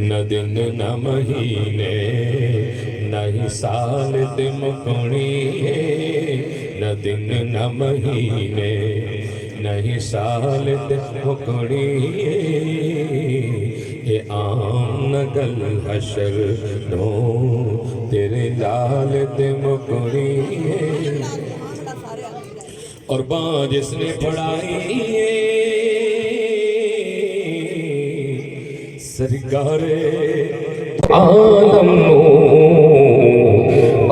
نہ دن نہ مہینے نہ ہی سال تے مکونی نہ دن نہ مہینے نہ ہی سال تے مکونی اے عام نہ گل حشر نو تیرے لال تے مکونی اور باں جس نے پڑھائی سرکار عالم نو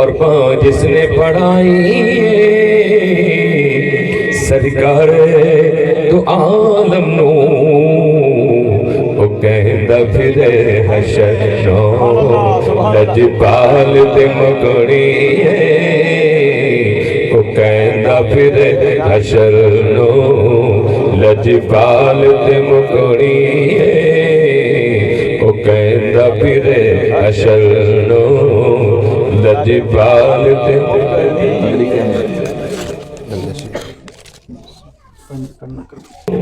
اور باں جس نے پڑھائی سرکار تو عالم نو وہ کہندہ پھرے حشر نو لجپال تے مکڑی وہ کہندہ پھرے حشر نو لجپال تے مکڑی وہ کہندہ پھرے حشر نو لجپال تے مکڑی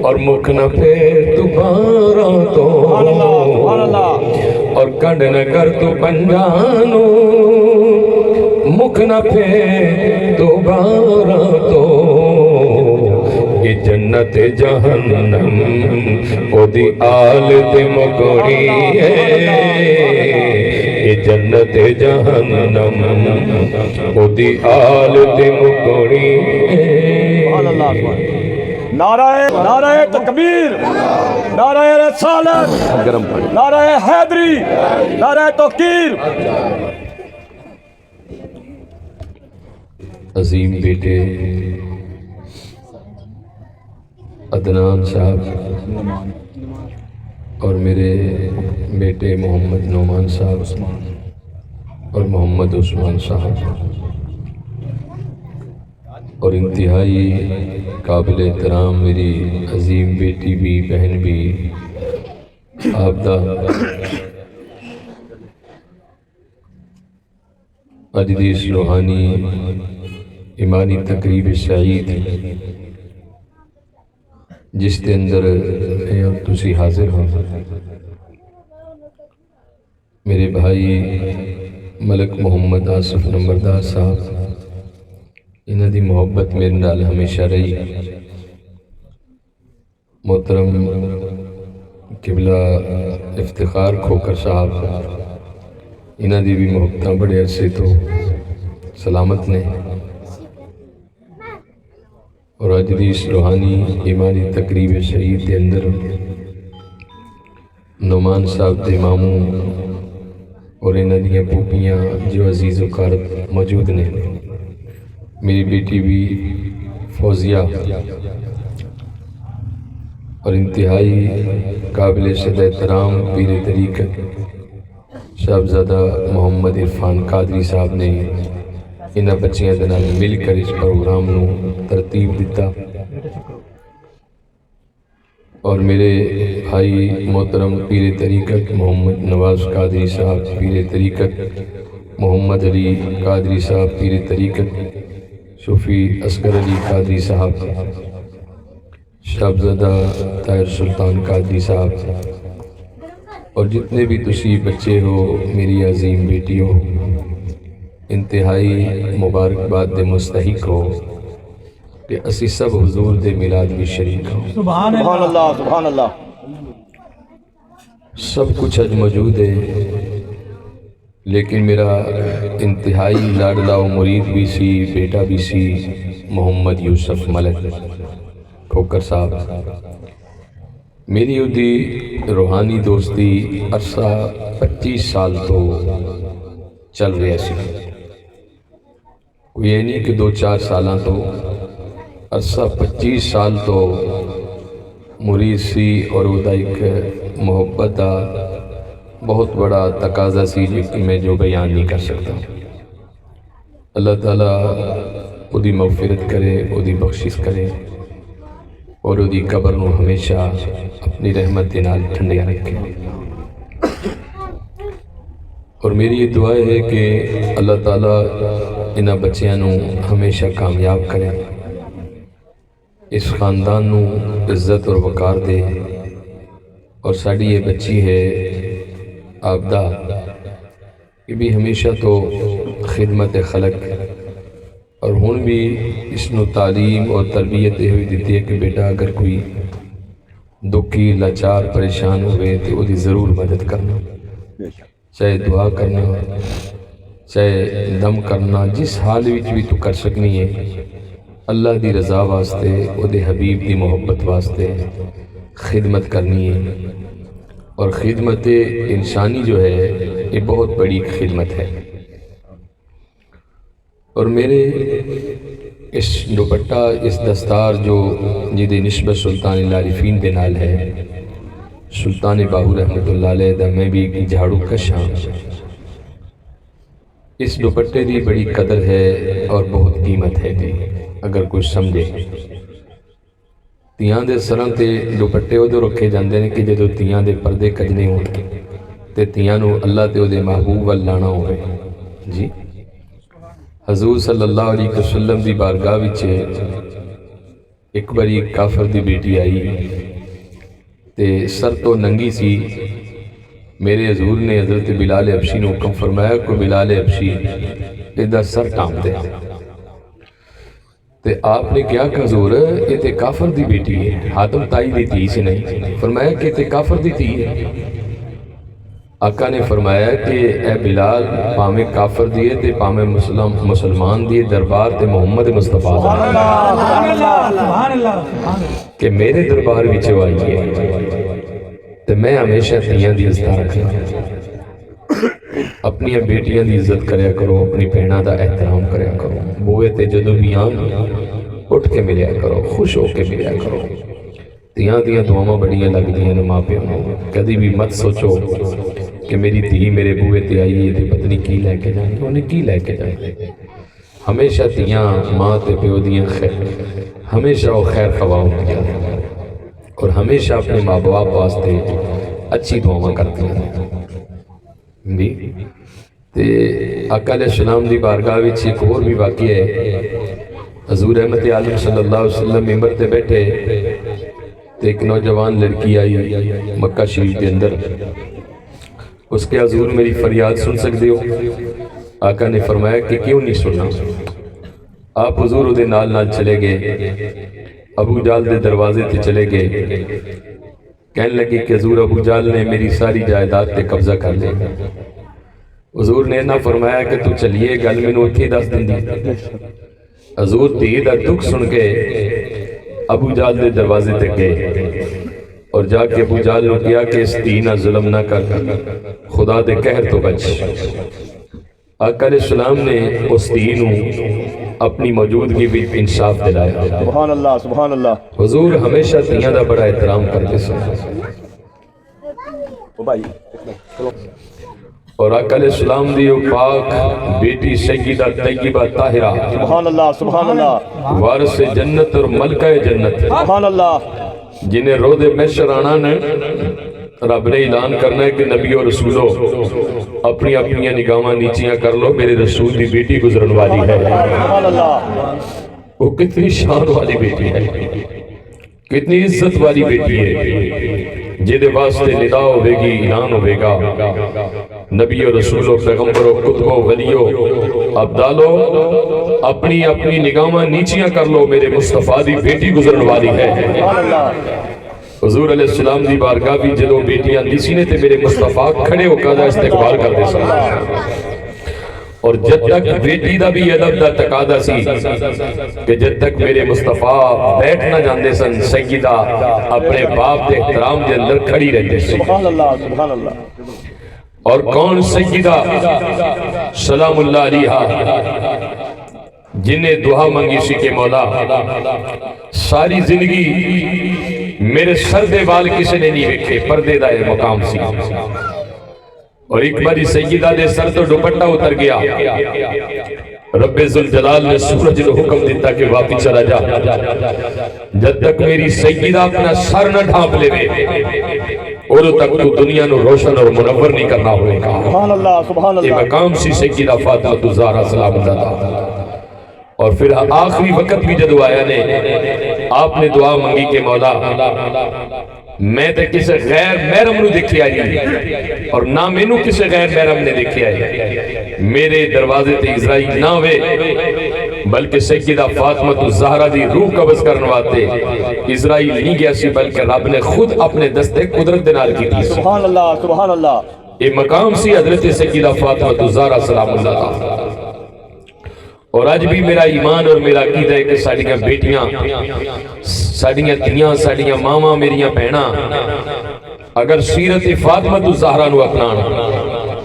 اور مکھ نہ پھیر دوبارہ تو اور کنڈ نہ کر تو پنجانو مکھ نہ پھیر دوبارہ تو یہ جنت جہنم او دی آل تے مکوڑی ہے یہ جنت جہنم او دی آل تے مکوڑی ہے نعرہ تکبیر، نعرہ رسالت، نعرہ حیدری، نعرہ توقیر۔ عظیم بیٹے عدنان صاحب اور میرے بیٹے محمد نعمان صاحب اور محمد عثمان صاحب اور انتہائی قابل احترام میری عظیم بیٹی بھی بہن بھی عابدہ اج دی اس روحانی ایمانی تقریب سعید جس کے اندر تسی حاضر ہو میرے بھائی ملک محمد آصف نمبردار صاحب انہاں دی محبت میرے نال ہمیشہ رہی محترم قبلہ افتخار کھوکر صاحب انہاں دی بھی محبتاں بڑے عرصے تو سلامت نے اور اج دی اس روحانی ایمانی تقریب شہید کے اندر نعمان صاحب دے ماموں اور انہاں دیاں پھوپھیاں جو عزیز و قارب موجود نے میری بیٹی بھی فوزیہ اور انتہائی قابل صد احترام پیر طریقت صاحبزادہ محمد عرفان قادری صاحب نے انہاں بچیاں دے نال مل کر اس پروگرام نو ترتیب دیتا اور میرے بھائی محترم پیر طریقت محمد نواز قادری صاحب پیر طریقت محمد علی قادری صاحب پیر طریقت صوفی اصغر علی قادری صاحب شہزادہ طاہر سلطان قادری صاحب اور جتنے بھی تسی بچے ہو میری عظیم بیٹی ہو انتہائی مبارکباد دے مستحق ہو کہ اسی سب حضور دے میلاد بھی شریک ہو سبحان اللہ سبحان اللہ سب کچھ اج موجود ہے لیکن میرا انتہائی لاڈلا و مرید بھی سی بیٹا بھی سی محمد یوسف ملک کھوکر صاحب میری دی روحانی دوستی عرصہ 25 سال تو چل رہا سی کوئی یہ نہیں کہ 2-4 سالاں تو عرصہ 25 سال تو مرید سی اور وہ دا ایک محبت دا بہت بڑا تقاضا سی کہ میں جو بیان نہیں کر سکتا اللہ تعالیٰ وہ دی مغفرت کرے وہ دی بخشش کرے اور وہ دی قبر نو ہمیشہ اپنی رحمت دے نال ٹھنڈیا رکھے اور میری یہ دعا ہے کہ اللہ تعالیٰ انہاں بچیاں نو ہمیشہ کامیاب کرے اس خاندان نو عزت اور وقار دے اور ساڑی یہ بچی ہے آبدہ یہ بھی ہمیشہ تو خدمت خلق اور ہن بھی اس نو تعلیم اور تربیت یہ ہوئی دیتی ہے کہ بیٹا اگر کوئی دکھی لاچار پریشان ہوئے تو وہ دی ضرور مدد کرنا، چاہے دعا کرنا چاہے دم کرنا، جس حال وچ بھی تو کر سکنی ہے، اللہ دی رضا واسطے او دے حبیب دی محبت واسطے خدمت کرنی ہے۔ اور خدمت انسانی جو ہے یہ بہت بڑی خدمت ہے۔ اور میرے اس دوپٹہ اس دستار جو جدی نسبت سلطان العارفین دے نال ہے، سلطان باہو رحمت اللہ علیہ دا میں بھی جھاڑو کشاں، اس دوپٹے دی بڑی قدر ہے اور بہت قیمت ہے دی اگر کوئی سمجھے۔ تیاں دے سراں تے دوپٹے ادو رکھے جاندے نے کہ جدو تیاں دے پردے کجنے ہوں تے تیاں نو اللہ تے او دے محبوب وال لانا ہوئے۔ جی حضور صلی اللہ علیہ وسلم دی بارگاہ وچ ایک باری کافر دی بیٹی آئی تے سر تو ننگی سی، میرے حضور نے حضرت بلال حبشی نے حکم فرمایا کہ بلال حبشی ادھا سر ٹانپ دے۔ تے آپ نے کیا کہ حضور یہ تے کافر دی بیٹی ہے، حاتم تائی دی تھی سے نہیں، فرمایا کہ تے کافر دی تھی ہے۔ آقا نے فرمایا کہ اے بلال پامے کافر دیے تے پامے مسلمان دیے، دربار تے محمد مصطفیٰ کہ میرے دربار وچ آئی ہے تے میں ہمیشہ تیاں دی عزت رکھنا، اپنی بیٹیاں دی عزت کریا کرو، اپنی بہناں دا احترام کریا کرو، بوئے تے جدو بھی آن اٹھ کے ملیا کرو، خوش ہو کے ملیا کرو۔ تیاں دیاں دعاواں بڑیاں لگ دیاں نے ماں پیوں نے، کدی بھی مت سوچو کہ میری دھی میرے بوئے تے آئی ہے تے پتنی کی لے کے جائیں، انہیں کی لے کے جائیں۔ ہمیشہ تیاں ماں تے پیو دیاں خیر، ہمیشہ وہ خیر خواہ ہوتی ہیں اور ہمیشہ اپنے ماں باپ واسطے اچھی دعاواں کرتی ہیں۔ جی تے آقا علیہ السلام دی بارگاہ وچ ایک اور بھی واقعہ ہے۔ حضور احمد عالم صلی اللہ علیہ وسلم ممبر تے بیٹھے تے ایک نوجوان لڑکی آئی مکہ شریف کے اندر، اس کے حضور میری فریاد سن سکتے ہو؟ آقا نے فرمایا کہ کیوں نہیں سننا۔ آپ حضور دے نال نال چلے گئے، ابو جال دے دروازے تے چلے گئے، کہنے لگے کہ حضور ابو جال نے میری ساری جائیداد تے قبضہ کر لیا۔ حضور نے نہ فرمایا کہ تو چلیے گل میں نوٹھی دس دن دی۔ حضور دھی دا دکھ سن کے ابو جال دے دروازے تے گئے اور جا کے ابو جال نے کیا کہ اس دھی نہ ظلم نہ کر، خدا دے قہر تو بچ۔ آقا علیہ السلام نے اس دھی نو اپنی موجودگی بھی انصاف دلایا۔ سبحان اللہ سبحان اللہ۔ حضور ہمیشہ تیاں دا بڑا احترام کرتے سن اور آقا علیہ السلام دی پاک بیٹی سیدہ طیبہ طاہرہ سبحان اللہ سبحان اللہ، وارث جنت اور ملکہ جنت، سبحان اللہ، جنہیں روز محشر آنا نے رب نے اعلان کرنا ہے کہ نبی اور رسولو اپنی اپنی نگاہاں نیچیاں کر لو، میرے رسول دی بیٹی گزرن والی ہے۔ سبحان اللہ، وہ کتنی شان والی بیٹی ہے، کتنی عزت والی بیٹی ہے، جیدے واسطے ندا ہوئے گی، اعلان ہوئے گا، نبی و رسول و پیغمبر و کتب و ولیو عبدالو اپنی اپنی نگاہاں نیچیاں کر لو، میرے مصطفیٰ دی بیٹی گزرن والی ہے۔ سبحان اللہ، حضور علیہ السلام دی بارگاہ بھی جدو بیٹیاں دیسی نے تے میرے مصطفیٰ کھڑے ہو کر استقبال کر دے سن، اور جب تک بیٹی دا بھی ادب دا تقاضا سی کہ جب تک میرے مصطفیٰ بیٹھ نہ جاندے سن، سیدہ اپنے باپ دے احترام دے اندر کھڑی رہتے سی۔ سبحان اللہ سبحان اللہ۔ اور کون سیدہ سلام اللہ علیہا جنہیں دعا منگی سی کہ مولا ساری زندگی میرے سر دے بال کسی نے نہیں ویکھے، پردے دا یہ مقام سی، اور ایک باری سیدہ دے سر تو دوپٹہ اتر گیا، رب ذوالجلال نے سورج کو حکم دیتا کہ واپس چلا جا، جب تک میری سیدہ اپنا سر نہ ڈھانپ لے اور تک تو دنیا نو روشن اور منور نہیں کرنا ہوئے گا۔ سبحان اللہ سبحان یہ اللہ۔ مقام سی سیدہ فاطمہ الزہرا سلام اللہ۔ اور پھر آخری وقت بھی جدو آیا نے آپ نے دعا منگی کہ مولا میں تے کسی غیر محرم نو دیکھیا نہیں اور نہ مینوں کسی غیر محرم نے دیکھیا ہے. میرے دروازے تے اسرائیل نہ ہوئے بلکہ سیدہ فاطمہ الزہرا دی روح قبض کرنے واسطے اسرائیل نہیں گیا سی بلکہ رب نے خود اپنے دستے قدرت دے نال کیتی. سبحان اللہ سبحان اللہ. یہ مقام سی حضرت سیدہ فاطمہ الزہرا سلام اللہ تعالی. اور آج بھی میرا ایمان اور میرا عقیدہ ہے کہ ساڑیاں بیٹیاں ساڑیاں دھیاں ساڑیاں ماما میریاں بہنا اگر سیرت فاطمہ الزہرا نو اپنانا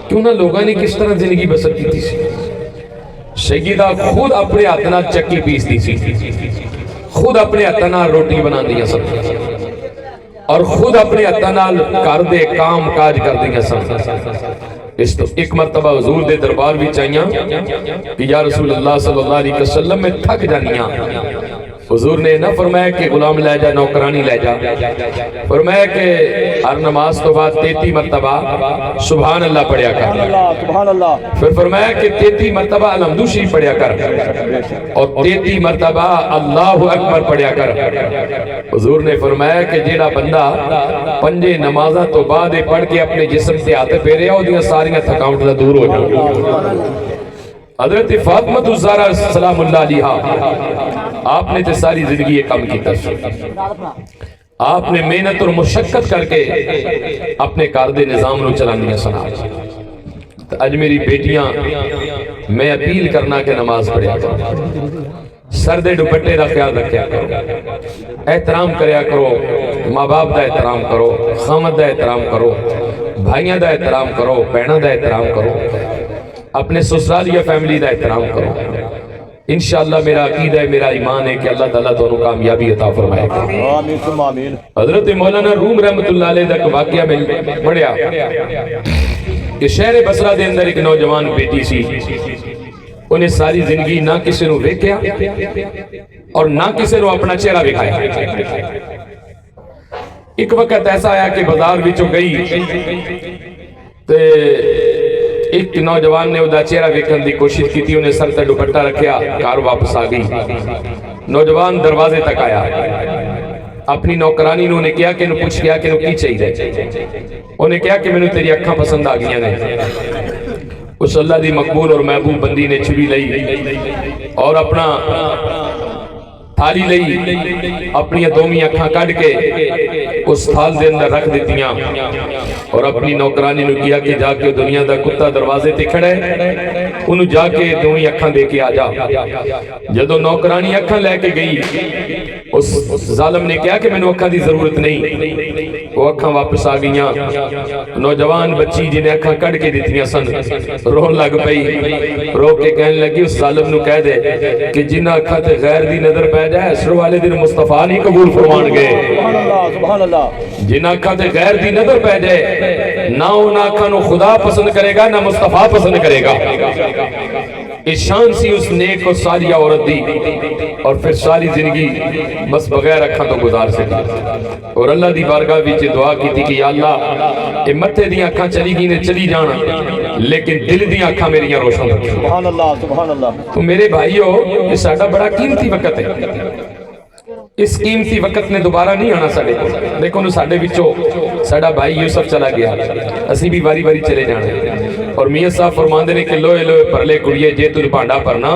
کیوں نہ لوگاں نے کس طرح زندگی بسر کی تھی. سیدہ خود اپنے ہاتھ نال چکی پیس دی سی, خود اپنے ہاتھ نال روٹی بنا دیا سن اور خود اپنے ہاتھ نال گھر دے کام کاج کر دیا سن. اس تو ایک مرتبہ حضور دے دربار بھی چاہیاں کہ یا رسول اللہ صلی اللہ علیہ وسلم میں تھک جانیاں. حضور نے نہ فرمایا کہ غلام لے جا نوکرانی لے جا, فرمایا کہ ہر نماز تو بعد 33 مرتبہ سبحان اللہ پڑھیا کر, سبحان اللہ. پھر فرمایا کہ 33 مرتبہ الحمد شریف پڑھیا کر اور 33 مرتبہ اللہ اکبر پڑھیا کر. حضور نے فرمایا کہ جیڑا بندہ 5 نمازاں تو بعد پڑھ کے اپنے جسم سے ہاتھ پھیرے او دیاں ساریاں تھکاوٹ نہ دور ہو جائیں. حضرت فاطمہ الزہرا سلام اللہ علیہا آپ نے تے ساری زندگی یہ کام کیتا. آپ نے محنت اور مشقت کر کے اپنے کاردے نظام نو چلانیاں سنا. اج میری بیٹیاں میں اپیل کرنا کہ نماز پڑھیا کرو, سردے دوپٹے دا خیال رکھیا کرو, احترام کریا کرو, ماں باپ دا احترام کرو, خامد دا احترام کرو, بھائیاں دا احترام کرو, بہناں دا احترام کرو, اپنے سسرال یا فیملی دا احترام کرو. انشاءاللہ میرا عقیدہ ہے میرا ایمان ہے کہ اللہ تعالیٰ تو انہوں کامیابی عطا فرمائے گا. آمین ثم آمین. حضرت مولانا روم رحمت اللہ علیہ دا واقعہ میں پڑھیا کہ شہر بصرہ دے اندر ایک نوجوان بیٹی سی, انہیں ساری زندگی نہ کسی نو ویکھیا اور نہ کسی نو اپنا چہرہ دکھایا. ایک وقت ایسا آیا کہ بازار وچوں گئی تے ایک نوجوان نے ادا چہرہ ویکھن دی کوشش کی تھی, انہیں سر تے دوپٹہ رکھیا, کار واپس آ گئی. نوجوان دروازے تک آیا, اپنی نوکرانی نے انہیں کیا کہ انہوں پوچھ گیا کہ انہوں کی چاہیے. انہیں کیا کہ میں تیری اکھاں پسند آ گیا نے. اس اللہ دی مقبول اور محبوب بندی نے چھری لئی اور اپنا تھالی لئی, اپنی دومی اکھاں کٹ کے اس تھال دے اندر رکھ دیتیاں اور اپنی نوکرانی نے کیا کہ جا کے دنیا دا کتا دروازے تے کھڑا ہے, انہوں جا کے دومی اکھاں دے کے آ جا. جدو نوکرانی اکھاں لے کے گئی اس ظالم نے کیا کہ میں نے اکھاں دی ضرورت نہیں, وہ اکھاں واپس آ گئیاں. نوجوان بچی جنہیں اکھاں کٹ کے دیتیاں سن رون لگ پئی, رو کے کہنے لگی اس ظالم نو کہہ دے کہ جنہ اکھاں تے غیر دی نظر پہ جائے اسر والے دن مصطفیٰ نہیں قبول فرمان گئے. سبحان اللہ سبحان اللہ. جنہ اکھاں تے غیر دی نظر پہ جائے نہ انہ اکھاں نو خدا پسند کرے گا نہ مصطفیٰ پسند کرے گا. اس شان سی اس نیک اور سالیہ عورت دی اور پھر ساری زندگی بس بغیر اکھاں تو گزار سکی اور اللہ دی بارگاہ وچ دعا کی تھی کہ یا اللہ اے متھے دی اکھاں چلی گئی نے چلی جانا لیکن دل دی اکھاں میری روشن رکھ. سبحان اللہ سبحان اللہ. تو میرے بھائیو یہ ساڈا بڑا قیمتی وقت ہے, اس قیمتی وقت نے دوبارہ نہیں آنا ساڈے کو. دیکھو نو ساڈے وچوں ساڈا بھائی یوسف چلا گیا, اسی بھی واری واری چلے جانا اور میاں صاحب فرماندے نے کہ لوئے لوئے پرلے کڑیے جے تُل بانڈا پرنا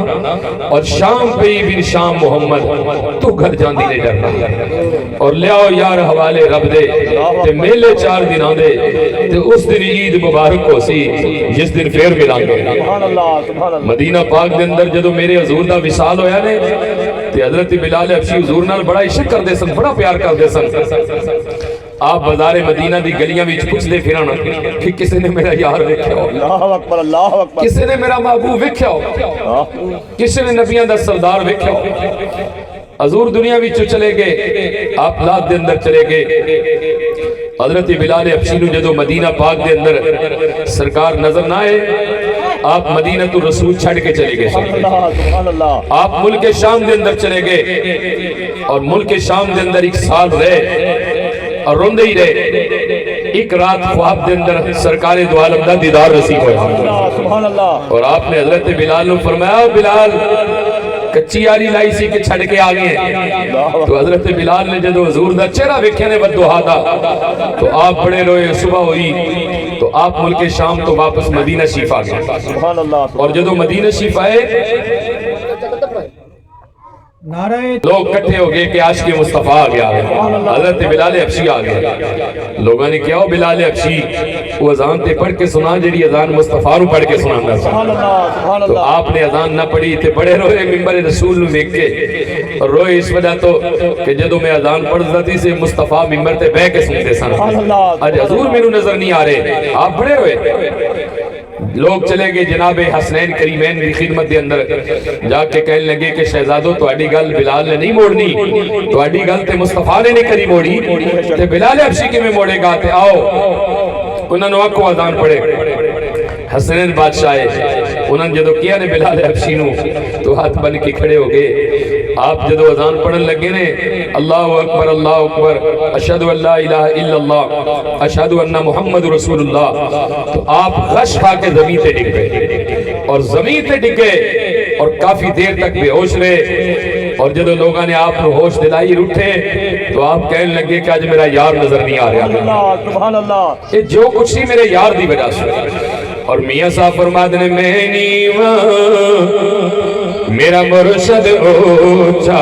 اور شام پئی بن شام محمد تو گھر جاندی نے ڈرنا اور لے آؤ یار حوالے رب دے تے میلے 4 دن آندے تے اس دن عید مبارک ہو سی جس دن پھر ملان گے. سبحان اللہ سبحان اللہ. مدینہ پاک دے اندر جدو میرے حضور دا وصال ہویا نے تے حضرت بلال حبشی حضور نال بڑا عشق کردے سن, بڑا پیار کردے سن. آپ بازار مدینہ دی گلیاں وچ پوچھ دے پھرن کہ کسی نے میرا یار ویکھیا ہو, اللہ اکبر اللہ اکبر. کسی نے میرا محبوب ویکھیا ہو, کسی نے نبیاں دا سردار ویکھیا ہو. حضور دنیا وچ چلے گئے, آپ لات دے اندر چلے گئے. حضرت بلال حبشی نو جدو مدینہ پاک دے اندر سرکار نظر نہ آئے آپ مدینہ تو رسول چھڑ کے چلے گئے. سبحان اللہ. آپ ملک شام دے اندر چلے گئے اور ملک شام دے اندر 1 سال رہے اور روندے ہی رہے. ایک رات خواب دے اندر سرکار دو عالم دا دیدار نصیب ہوا سبحان اللہ. اور آپ نے حضرت بلال نو فرمایا بلال کچی یاری لائی سی کہ چھڑ کے آگے ہیں تو حضرت بلال نے جدو حضور دا چہرہ ویکھے نے بدوہا دا تو آپ بڑے روئے صبح ہوئی تو آپ ملک شام تو واپس مدینہ شریف آ گئے سبحان اللہ اور جدو مدینہ شریف آئے لوگ کٹھے ہو گئے کہ عاشق مصطفیٰ آ گیا حضرت بلال حبشی آ گیا لوگوں نے کیا ہو بلال حبشی وہ اذان تے پڑھ کے سنا جڑی اذان مصطفیٰ رو پڑھ کے سنانا سبحان اللہ سبحان تو اللہ آپ نے اذان نہ پڑھی تے بڑے روئے منبر رسول نو دیکھ کے اور روئے اس وجہ تو کہ جدو میں اذان پڑھتا تھی سے مصطفیٰ منبر تے بہ کے سنتے سن اج حضور میرے نظر نہیں آ رہے آپ بڑے ہوئے لوگ چلے گئے جناب حسنین کریمین کی خدمت دے اندر جا کے کہنے لگے کہ شہزادو تہاڈی گل بلال نے نہیں موڑنی تہاڈی گل تے مصطفیٰ نے نہیں کری موڑی تے بلال حبشی کے میں موڑے گا تے آؤ انہوں نے آنکھوں اذان پڑھے حسنین بادشاہ انہوں نے جدو کیا نے بلال حبشی نو تو ہاتھ بن کے کھڑے ہو گئے آپ جدو اذان پڑھن لگے نے اللہ اکبر اشہدو ان لا الہ الا اللہ اشہدو ان محمد رسول اللہ تو آپ غش کھا کے زمین تے ڈگ گئے اور زمین تے ڈگ گئے اور کافی دیر تک بے ہوش رہے اور جدو لوگوں نے آپ کو ہوش دلائی اٹھے تو آپ کہنے لگے کہ آج میرا یار نظر نہیں آ رہا سبحان اللہ یہ جو کچھ ہی میرے یار دی وجہ سے اور میاں صاحب فرماتے ہیں میں نیواں میرا مرشد اوچا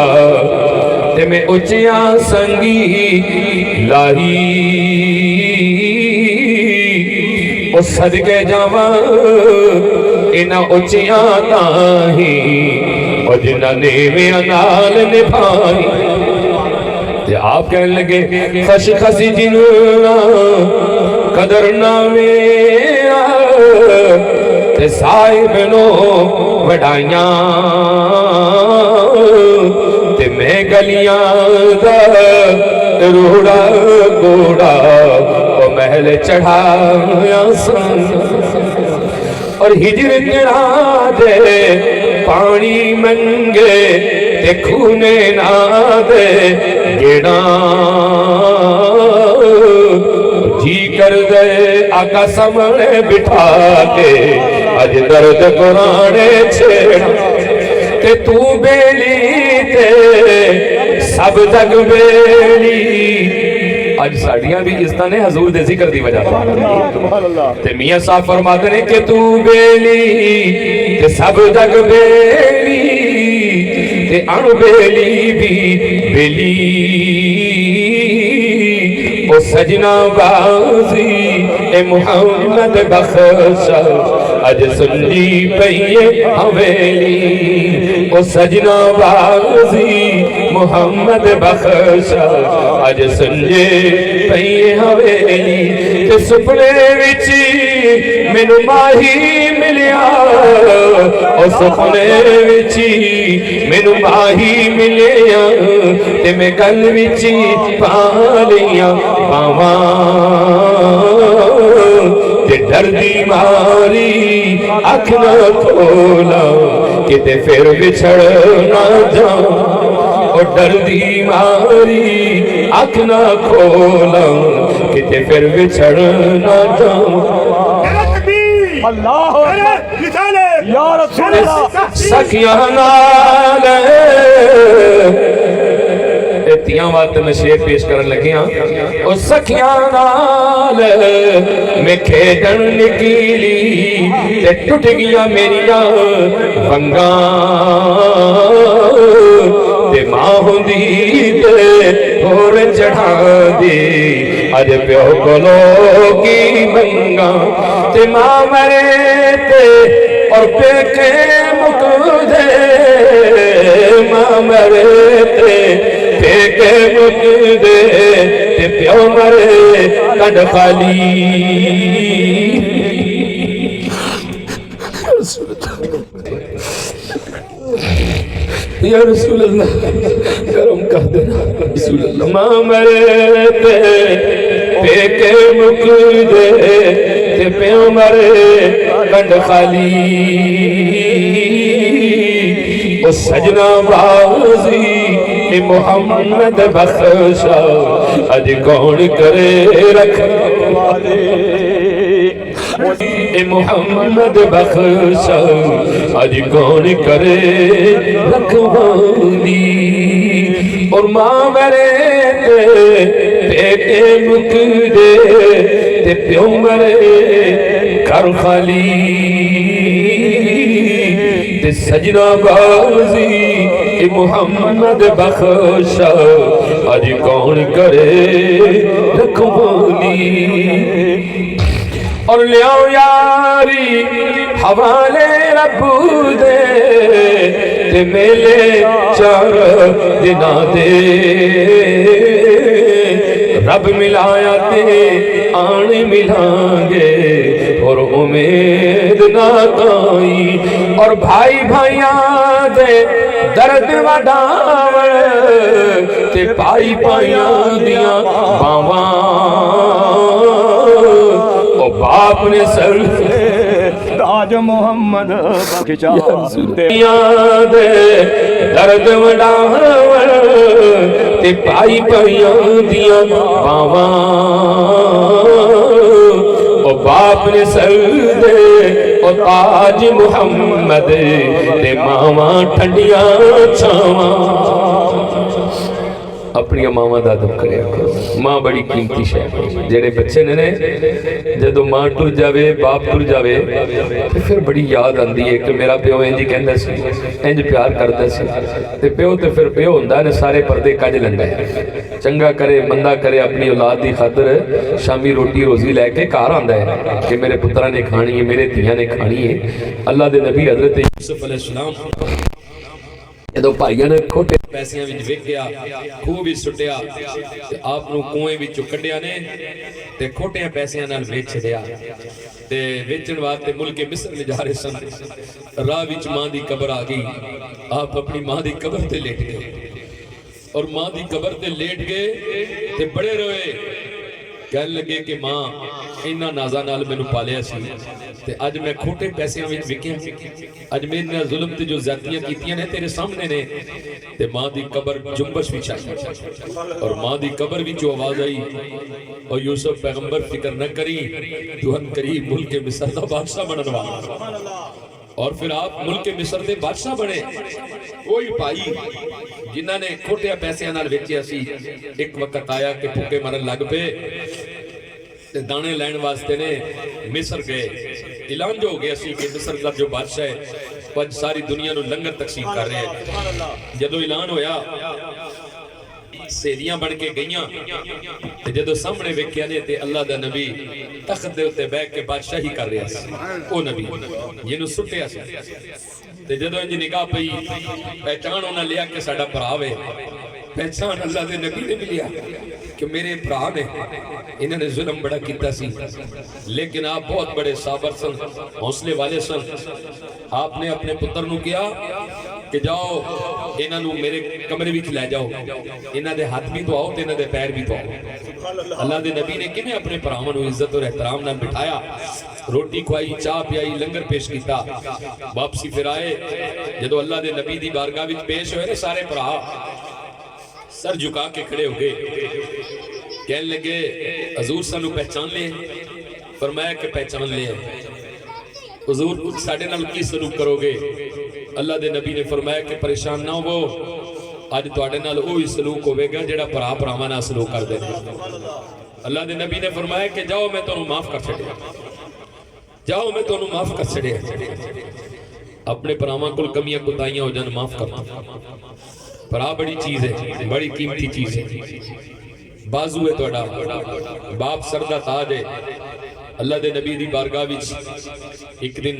تے میں اچیاں سنگی لاہی او صدقے جاواں انہاں اچیاں تاہی او جنہاں نیویاں نال نبھائی تے آپ کہنے لگے خش خسی جنہاں قدر نہ میرا تے صاحب نو وڈائیاں تے میں گلیاں دا روڑا گوڑا او محل چڑھایا سن اور ہجر گڑا دے پانی منگے تے کھونے نہ دے گڑا جی کر دے آقا سامنے بٹھا کے اج درد قرآن چھیڑا تے تو بیلی تے سب تک بیلی اج ساڑیاں بھی اس طرح نے حضور دے ذکر دی وجہ تے میاں صاحب فرماتے ہیں کہ تو بیلی تے سب تک بیلی تے ان بیلی بھی بیلی او سجنا بازی اے محمد بخشا اج سنی پئیے حویلی او سجنا بازی محمد بخشا اج سنجے پئیے حویلی تے سپنے وچی مینوں ماہی ملیا او سپنے وچی مینوں ماہی ملیا تے میں گل وچی پا لیاں پاواں تے ڈر دی ماری اکھ نہ کھولا کتے پھر بچھڑ نہ جاؤں اور ڈر دی ماری اکھ نہ کھولا کتے پھر بچھڑ نہ جاؤں اللہ یا رسول اللہ سکیاں نال تیاں بات میں شیر پیش کرن لگیاں او سکھیاں نال میں کھیڈن نکلی تے ٹوٹ گیا میریاں ونگاں تے ماں ہوندی تے ہور چڑھا دی اج پیو کولو کی منگاں تے ماں مرے تے اور پیکے مک دے ماں مرے تے پیکے مک دے تے پیو مرے کنڈ خالی یا رسول اللہ کرم کر دینا رسول اللہ ماں مرے تے پیکے مک دے تے پیو مرے کنڈ خالی او سجنا بازی اے محمد بخشا اج کون کرے رکھ والے اے محمد بخش اج کون کرے رکھوانی اور ماں مرے بیٹے مک دے تے پیو مرے گھر خالی تے سجنا بازی اے محمد بخش اج کون کرے رکھوانی اور لیاؤ یاری حوالے رب دے تے میلے چار دنا دے رب ملایا تے آن ملائیں گے اور امید نہ کائی اور بھائی بھائیاں دے درد وڈاوڑ تے پائی پائیاں دیاں باواں باپ نے سر تاج محمد بخشا یاد درد وڈاوڑ تے پائی پائیاں دیاں باواں او باپ نے سر دے او تاج محمد تے ماواں ٹھنڈیاں چھاواں اپنی ماں دا ادب کرے ماں بڑی قیمتی شے ہے جڑے بچے نے جدو ماں ٹر جاوے باپ ٹر جاوے تے پھر بڑی یاد آندی ہے کہ میرا پیو انج کہندا سی انج پیار کردا سی تے پیو تے پھر پیو ہوندا ہے سارے پردے کج لیندا ہے چنگا کرے مندا کرے اپنی اولاد دی خاطر شامی روٹی روزی لے کے گھر آندا ہے کہ میرے پتراں نے کھانی ہے میرے دھیاں نے کھانی ہے اللہ دے نبی حضرت یوسف علیہ السلام جدو بھائیاں نے کھوٹے پیسیاں وچ وک گیا خوہ بھی سٹیا تے آپ نو کنویں وچوں کڈیا نے تے کھوٹیاں پیسیاں نال ویچ چھڈیا تے ویچن واسطے ملک مصر لے جا رہے سن راہ وچ ماں دی قبر آ گئی آپ اپنی ماں دی قبر تے لیٹ گئے اور ماں دی قبر تے لیٹ گئے تے بڑے روئے کہنے لگے کہ ماں انہاں نازاں نال مینوں پالیا سی تے اج میں کھوٹے پیسیاں وچ وکیا اج میرے نال ظلم تے جو زیادتیاں کیتیاں نے تیرے سامنے نے تے ماں دی قبر جنبش وچ آئی اور ماں دی قبر وچ آواز آئی اور یوسف پیغمبر فکر نہ کری تو ان قریب ملک مصر دا بادشاہ بنن والا اور پھر آپ ملک مصر دے بادشاہ بنے کوئی پائی جنہاں نے کھوٹے پیسیاں نال ویچیا سی ایک وقت آیا کہ بھوکے مرن لگ پے تے دانے لین واسطے نے مصر گئے اعلان جو ہو گیا سی کہ مصر کا جو بادشاہ ہے وہ ساری دنیا نو لنگر تقسیم کر رہے ہیں جدو اعلان ہویا سیدیاں بن کے گئیاں تے جدو سامنے ویکھیا نے تے اللہ دا نبی تخت دے اوتے بیٹھ کے بادشاہی کر رہا سی او نبی جنوں سٹیا سی تے جدو انج نگاہ پئی پہچان انہاں لیا کہ ساڈا بھرا وے پہچان اللہ دے نبی نے بھی لیا کہ میرے بھرا نے انہوں نے ظلم بڑا کیتا سی لیکن آپ بہت بڑے صابر سن حوصلے والے سن آپ نے اپنے پتر نو کیا کہ جاؤ انہوں نے میرے کمرے وچ لے جاؤ انہوں دے ہاتھ بھی تو آؤ تے انہوں دے پیر بھی تو آؤ اللہ دے نبی نے کیویں اپنے بھراواں نو عزت اور احترام نال بٹھایا روٹی کھوائی چاہ پیائی لنگر پیش کیتا واپسی پھر آئے جدو اللہ دے نبی دی بارگاہ وچ پیش ہوئے نے سارے بھرا سر جھکا کے کھڑے ہو گئے کہنے لگے حضور سانو پہچان لے فرمایا کہ پہچان لے حضور ساڈے نال کی سلوک کرو گے اللہ دے نبی نے فرمایا کہ پریشان نہ ہو اج تواڈے نال وہی سلوک ہوے گا جڑا بھرا بھراواں نال سلوک کردے نے اللہ دے نبی نے فرمایا کہ جاؤ میں تانوں معاف کر چھڈیا جاؤ میں تانوں معاف کر چھڈیا اپنے بھراواں کول کمیاں کوتاہیاں ہو جان معاف کر بھرا بڑی چیز ہے بڑی قیمتی چیز ہے بازو ہے توڑا باپ سردہ تاج ہے اللہ دے نبی دی بارگاہ وچ ایک دن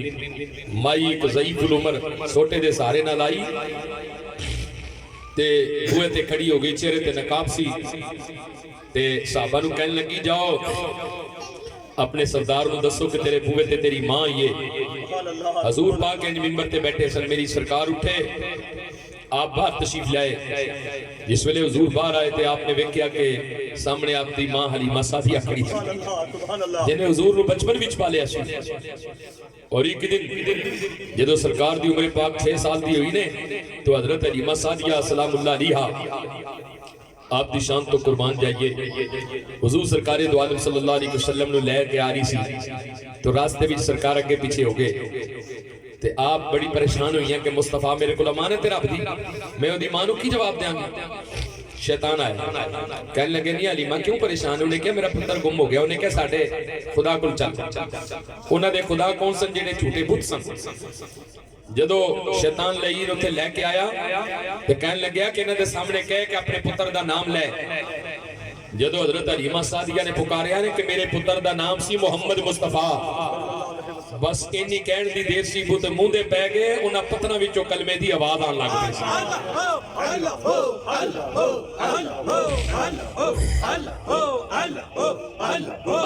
مائی ایک ضعیف العمر سوٹے دے سارے نہ لائی تے ہوئے تے کھڑی ہو گئی چہرے تے نقاب سی تے صحابہ نو کہنے لگی جاؤ اپنے سردار نو دسو کہ تیرے بوئے تے تیری ماں یہ حضور پاک انج منبر تے بیٹھے سن میری سرکار اٹھے آپ باہر تشریف لائے جس ویلے حضور باہر آئے تھے آپ نے ویکھیا کہ سامنے آپ دی ماں حلیمہ سعدیہ کھڑی تھی جنہیں حضور نو بچپن وچ پالیا سی اور ایک دن جدو سرکار دی عمر پاک 6 سال دی ہوئی نے تو حضرت حلیمہ سعدیہ سلام اللہ علیہا آپ دی شان تو قربان جائیے. حضور سرکار دو عالم صلی اللہ علیہ وسلم نو لے کے آ رہی سی تو راستے بھی سرکار اگے پیچھے ہو گئے تے آپ بڑی پریشان ہوئی ہیں کہ مصطفیٰ میرے کو امانت رب دی میں وہ دی ماں نو کی جواب دیاں گی. شیطان آئے کہنے لگے نہیں علیمہ کیوں پریشان. انہیں کہا میرا پتر گم ہو گیا. انہیں کہا ساڑھے خدا کل چل. انہاں دے خدا کون سن جنہیں جھوٹے بت سن. جدو شیطان لئیر اتھے لے کے آیا تو کہنے لگیا کہ انہاں دے سامنے کہے کہ اپنے پتر دا نام لے. جدو حضرت علیمہ سعدیہ نے پکاریا نے کہ میرے پتر دا نام سی محمد مصطفیٰ. بس اینی کہن دی دیر سی بوتے موندے پہ گئے انہاں پتنہ وچو کلمے دی آواز آن لگ پہ سی.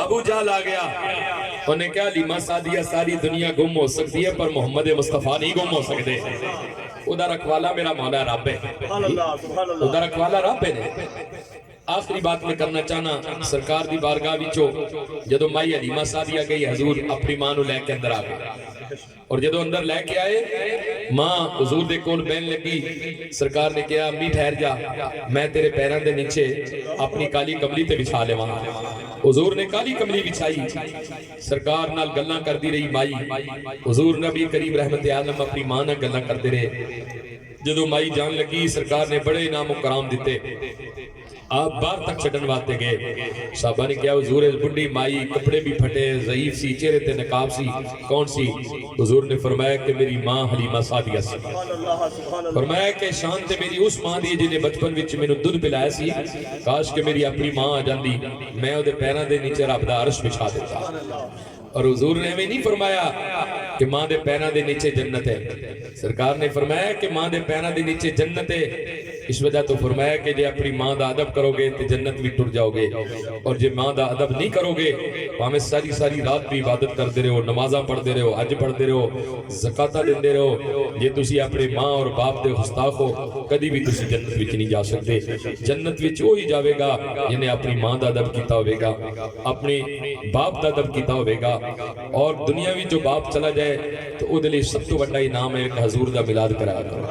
ابو جہل آ گیا. انہیں کہا علیمہ سعدیہ ساری دنیا گم ہو سکتی ہے پر محمد مصطفیٰ نہیں گم ہو سکتے. ادھا رکھوالا میرا مولا رب ہے. ادھا رکھوالا رب ہے. آخری بات میں کرنا چاہنا سرکار دی بارگاہ وچو جدو مائی علیمہ سعدیہ گئی حضور اپنی ماں نو لے کے اندر آ گئے اور جدو اندر لے کے آئے ماں حضور دے کول بہن لگی. سرکار نے کہا امی ٹھہر جا میں تیرے پیران دے نیچے اپنی کالی کملی تے بچھا لے وہاں. حضور نے کالی کملی بچھائی سرکار نال گلاں کر دی رہی مائی. حضور نبی کریم رحمت عالم اپنی ماں نال گلاں کرتے رہے. جدو مائی جان لگی سرکار نے بڑے انعام و کرام دیتے. آپ بار تک چھڑن واتے گئے. صحابہ نے کیا حضور بڑی مائی کپڑے بھی پھٹے ضعیف سی چہرے تے نقاب سی کون سی. حضور نے فرمایا کہ میری ماں حلیمہ سعدیہ سی. فرمایا کہ شان تے میری اس ماں دی جنہیں بچپن وچ میں نے دودھ پلایا سی. کاش کہ میری اپنی ماں آ جاندی میں او دے پیراں دے نیچے رب دا عرش بچھا دیتا. اور حضور نے ہمیں نہیں فرمایا کہ ماں دے پیراں دے نیچے جنت ہے. سرکار نے فرمایا کہ ماں دے پیراں دے نیچے جنت ہے. اس وجہ تو فرمایا کہ جے اپنی ماں دا ادب کرو گے تو جنت بھی ٹر جاؤ گے اور جے ماں دا ادب نہیں کرو گے ہمیں ساری ساری رات بھی عبادت کرتے رہو نمازاں پڑھتے رہو حج پڑھتے رہو زکاتہ دیندے رہو جے تسی اپنے ماں اور باپ دے گستاخ ہو کدی بھی تسی جنت وچ نہیں جا سکتے. جنت وچ وہی جاوے گا جنہیں اپنی ماں دا ادب کیتا ہوئے گا اپنے باپ دا ادب کیتا ہوئے گا. اور دنیا وچ جو باپ چلا جائے تو او دے لئے سب تو بڑا انعام ہے کہ حضور دا میلاد کرایا کرو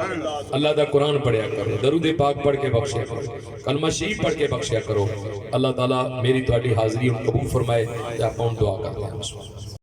اللہ دا قرآن پڑھیا کرو درود پاک پڑھ کے بخشیا کرو کلمہ شریف پڑھ کے بخشیا کرو. اللہ تعالیٰ میری تہاڈی حاضری ان قبول فرمائے. آپ دعا کرتے ہیں.